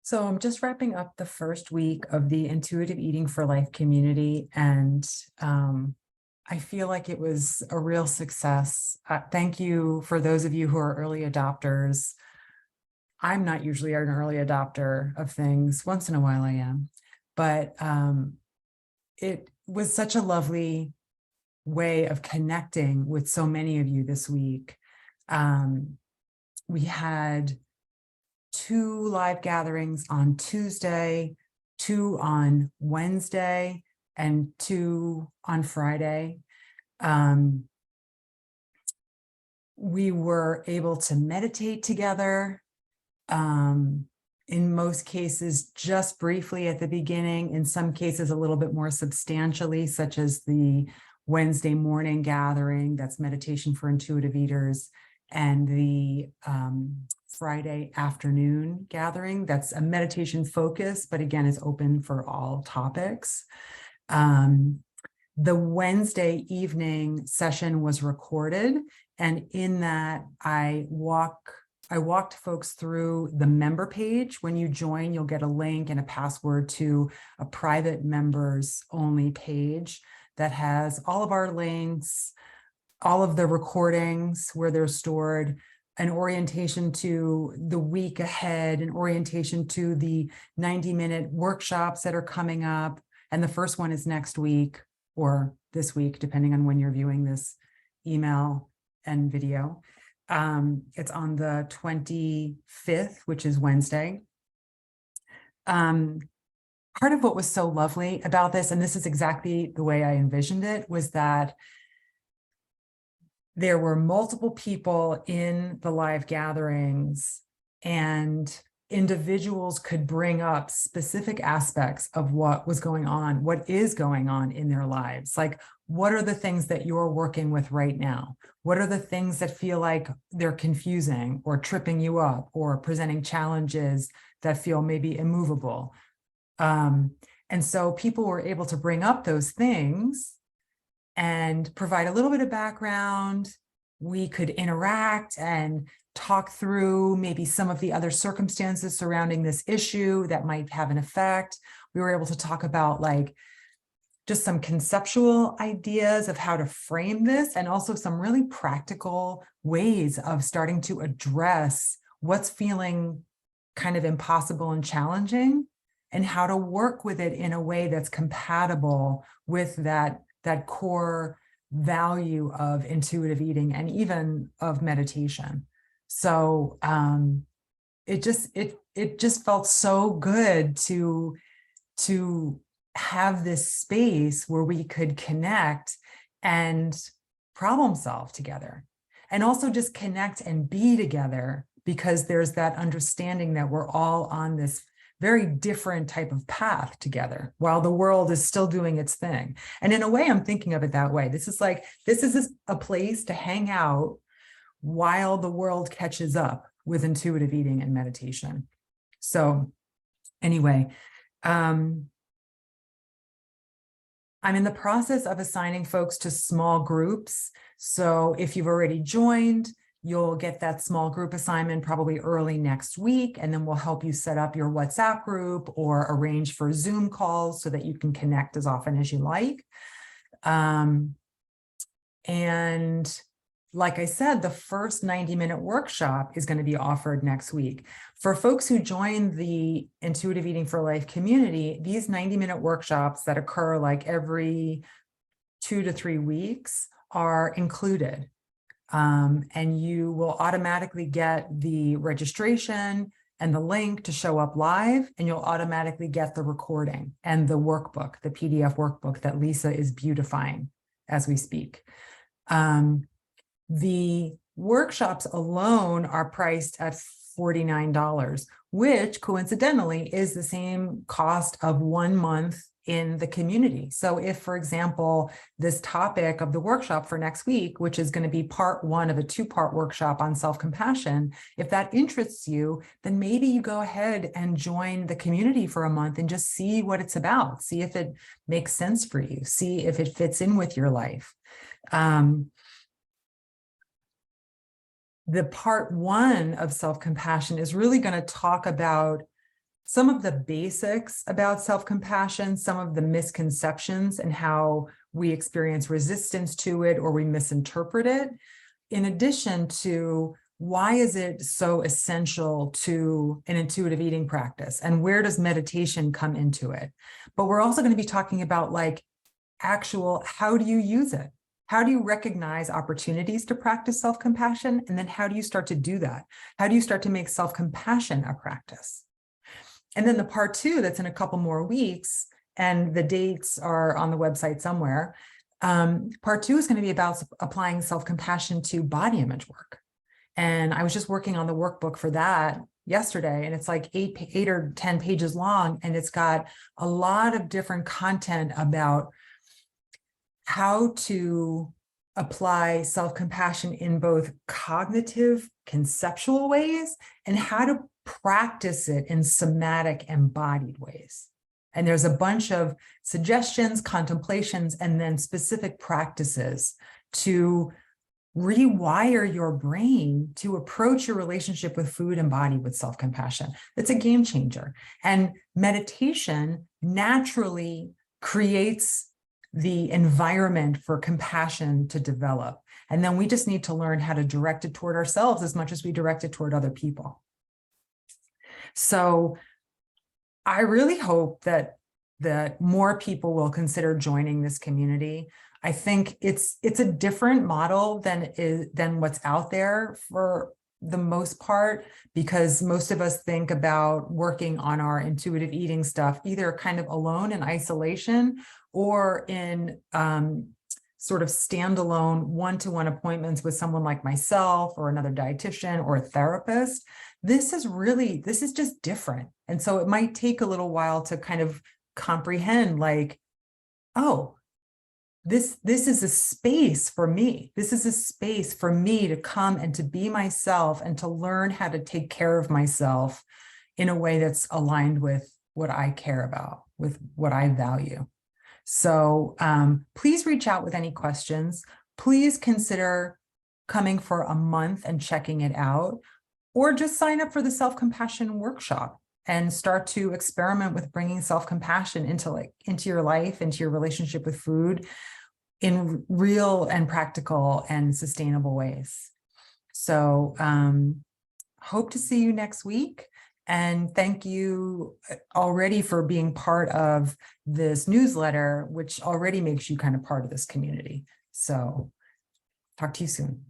So I'm just wrapping up the first week of the Intuitive Eating for Life community, and I feel like it was a real success. Thank you for those of you who are early adopters. I'm not usually an early adopter of things. Once in a while I am, but it was such a lovely way of connecting with so many of you this week. We had 2 live gatherings on Tuesday, 2 on Wednesday, and 2 on Friday. We were able to meditate together, in most cases, just briefly at the beginning, in some cases, a little bit more substantially, such as the Wednesday morning gathering, that's meditation for intuitive eaters, and the Friday afternoon gathering, that's a meditation focus, but again, is open for all topics. The Wednesday evening session was recorded, and in that I walked folks through the member page. When you join, you'll get a link and a password to a private members only page that has all of our links, all of the recordings where they're stored, an orientation to the week ahead, an orientation to the 90-minute workshops that are coming up. And the first one is next week or this week, depending on when you're viewing this email and video. It's on the 25th, which is Wednesday. Part of what was so lovely about this, and this is exactly the way I envisioned it, was that there were multiple people in the live gatherings, and individuals could bring up specific aspects of what was going on, what is going on in their lives. Like, what are the things that you're working with right now? What are the things that feel like they're confusing or tripping you up or presenting challenges that feel maybe immovable? And so people were able to bring up those things and provide a little bit of background. We could interact and talk through maybe some of the other circumstances surrounding this issue that might have an effect. We were able to talk about like just some conceptual ideas of how to frame this, and also some really practical ways of starting to address what's feeling kind of impossible and challenging, and how to work with it in a way that's compatible with that core value of intuitive eating and even of meditation. So it just felt so good to have this space where we could connect and problem solve together, and also just connect and be together, because there's that understanding that we're all on this very different type of path together while the world is still doing its thing. And in a way, I'm thinking of it that way. This is a place to hang out while the world catches up with intuitive eating and meditation. So anyway, I'm in the process of assigning folks to small groups. So if you've already joined, you'll get that small group assignment probably early next week, and then we'll help you set up your WhatsApp group or arrange for Zoom calls so that you can connect as often as you like. And like I said, the first 90-minute workshop is going to be offered next week. For folks who join the Intuitive Eating for Life community, these 90-minute workshops that occur like every 2 to 3 weeks are included. And you will automatically get the registration and the link to show up live, and you'll automatically get the recording and the workbook, the PDF workbook that Lisa is beautifying as we speak. The workshops alone are priced at $49, which coincidentally is the same cost of 1 month in the community. So if, for example, this topic of the workshop for next week, which is going to be part 1 of a 2-part workshop on self-compassion, if that interests you, then maybe you go ahead and join the community for a month and just see what it's about. See if it makes sense for you. See if it fits in with your life. The part 1 of self-compassion is really going to talk about some of the basics about self-compassion, some of the misconceptions and how we experience resistance to it or we misinterpret it, in addition to why is it so essential to an intuitive eating practice and where does meditation come into it? But we're also going to be talking about like actual, how do you use it? How do you recognize opportunities to practice self-compassion? And then how do you start to do that? How do you start to make self-compassion a practice? And then the part 2 that's in a couple more weeks, and the dates are on the website somewhere. Part 2 is going to be about applying self-compassion to body image work. And I was just working on the workbook for that yesterday, and it's like 8 or 10 pages long, and it's got a lot of different content about how to apply self-compassion in both cognitive, conceptual ways, and how to practice it in somatic, embodied ways. And there's a bunch of suggestions, contemplations, and then specific practices to rewire your brain to approach your relationship with food and body with self-compassion. It's a game changer. And meditation naturally creates the environment for compassion to develop. And then we just need to learn how to direct it toward ourselves as much as we direct it toward other people. So I really hope that more people will consider joining this community. I think it's a different model than what's out there for the most part, because most of us think about working on our intuitive eating stuff either kind of alone in isolation or in sort of standalone one-to-one appointments with someone like myself or another dietitian or a therapist. This is just different. And so it might take a little while to kind of comprehend, like, oh, this is a space for me. This is a space for me to come and to be myself and to learn how to take care of myself in a way that's aligned with what I care about, with what I value. So please reach out with any questions. Please consider coming for a month and checking it out, or just sign up for the self-compassion workshop and start to experiment with bringing self-compassion into your life, into your relationship with food in real and practical and sustainable ways. So hope to see you next week. And thank you already for being part of this newsletter, which already makes you kind of part of this community. So talk to you soon.